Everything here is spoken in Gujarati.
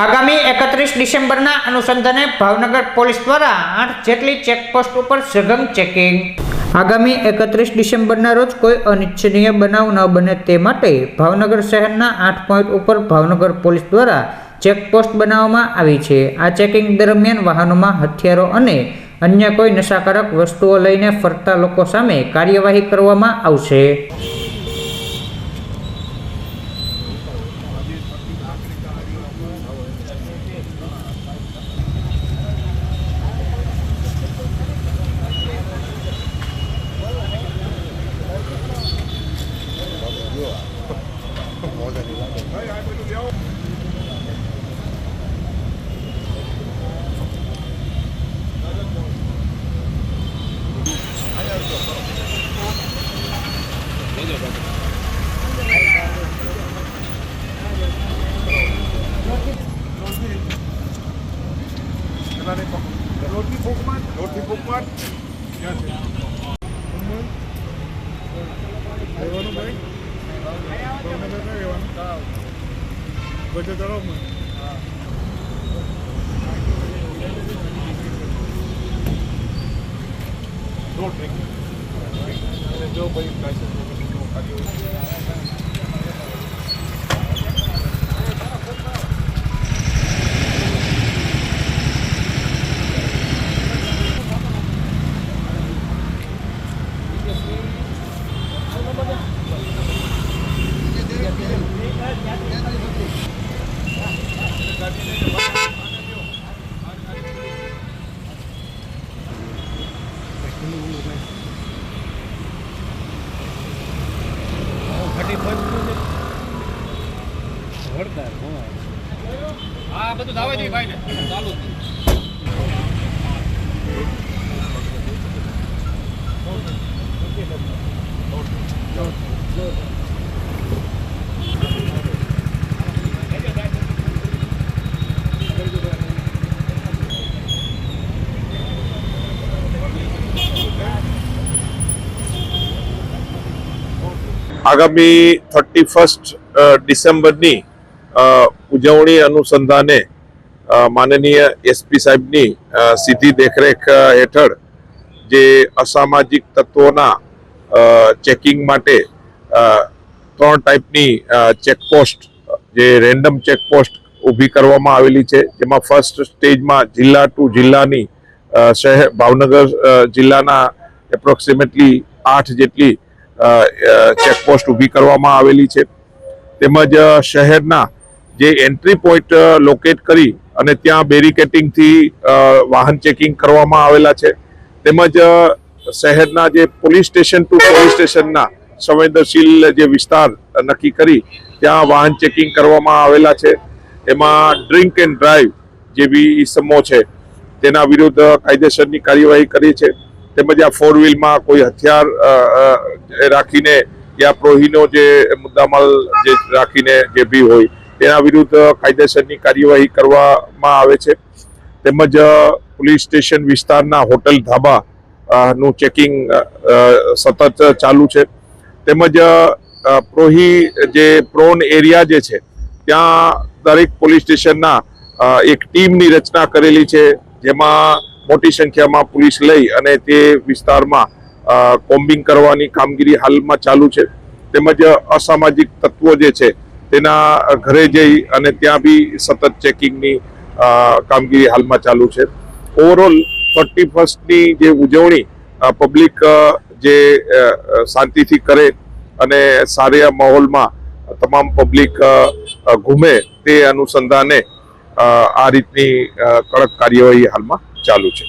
આગામી 31 ડિસેમ્બરના અનુસંધાને ભાવનગર પોલીસ દ્વારા 8 જેટલી ચેકપોસ્ટ ઉપર સઘન ચેકિંગ. આગામી 31 ડિસેમ્બરના રોજ કોઈ અનિચ્છનીય બનાવ ન બને તે માટે ભાવનગર શહેરના 8 પોઈન્ટ ઉપર ભાવનગર પોલીસ દ્વારા ચેકપોસ્ટ બનાવવામાં આવી છે. આ ચેકિંગ દરમિયાન વાહનોમાં હથિયારો અને અન્ય કોઈ નશાકારક વસ્તુઓ લઈને ફરતા લોકો સામે કાર્યવાહી કરવામાં આવશે. Roti Pokmat. ક્યાં છે? રહેવાનું ભાઈ? ભાવનગર ના રહેવાનું? બધે તળાવમાં? નો ડ્રિંકિંગ. જો ભાઈ લાયસન્સ વગર ખાલી હા બધું દાવા દે ભાઈ ને ચાલુ આગામી 31 ડિસેમ્બરની ઉજવણી અનુસંધાને માનનીય એસપી સાહેબની સીધી દેખરેખ હેઠળ જે અસામાજિક તત્વોના ચેકિંગ માટે 3 ટાઈપની ચેકપોસ્ટ જે રેન્ડમ ચેકપોસ્ટ ઊભી કરવામાં આવેલી છે. જેમાં ફર્સ્ટ સ્ટેજમાં જિલ્લા ટુ જિલ્લાની શહેર ભાવનગર જિલ્લાના એપ્રોક્સિમેટલી 8 જેટલી ચેકપોસ્ટ ઊભી કરવામાં આવેલી છે. તેમજ શહેરના જે એન્ટ્રી પોઈન્ટ લોકેટ કરી અને ત્યાં બેરિકેટિંગથી વાહન ચેકિંગ કરવામાં આવેલા છે. તેમજ શહેરના જે પોલીસ સ્ટેશન ટુ પોલીસ સ્ટેશનના સંવેદનશીલ જે વિસ્તાર નક્કી કરી ત્યાં વાહન ચેકિંગ કરવામાં આવેલા છે. એમાં ડ્રિંક એન્ડ ડ્રાઈવ જેવી ઇસમો છે તેના વિરુદ્ધ કાયદેસરની કાર્યવાહી કરી છે. તેમજ આ 4 વ્હીલમાં કોઈ હથિયાર રાખીને યા પ્રોહીનો જે મુદ્દામાલ જે રાખીને જે બી હોય તેના વિરુદ્ધ કાયદેસરની કાર્યવાહી કરવામાં આવે છે. તેમજ પોલીસ સ્ટેશન વિસ્તારના હોટલ ધાબા નું ચેકિંગ સતત ચાલુ છે. તેમજ પ્રોહી જે પ્રોન એરિયા જે છે ત્યાં દરેક પોલીસ સ્ટેશનના એક ટીમની રચના કરેલી છે, જેમાં મોટી સંખ્યામાં પોલીસ લઈ અને તે વિસ્તારમાં કોમ્બિંગ કરવાની કામગીરી હાલમાં ચાલુ છે. તેમજ અસામાજિક તત્વો જે છે તેના ઘરે જઈ અને ત્યાં બી સતત ચેકિંગની કામગીરી હાલમાં ચાલુ છે. ઓવરઓલ 31ની જે ઉજવણી પબ્લિક જે શાંતિથી કરે અને સારા માહોલમાં તમામ પબ્લિક ઘૂમે તે અનુસંધાને આ રીતની કડક કાર્યવાહી હાલમાં ચાલુ છે.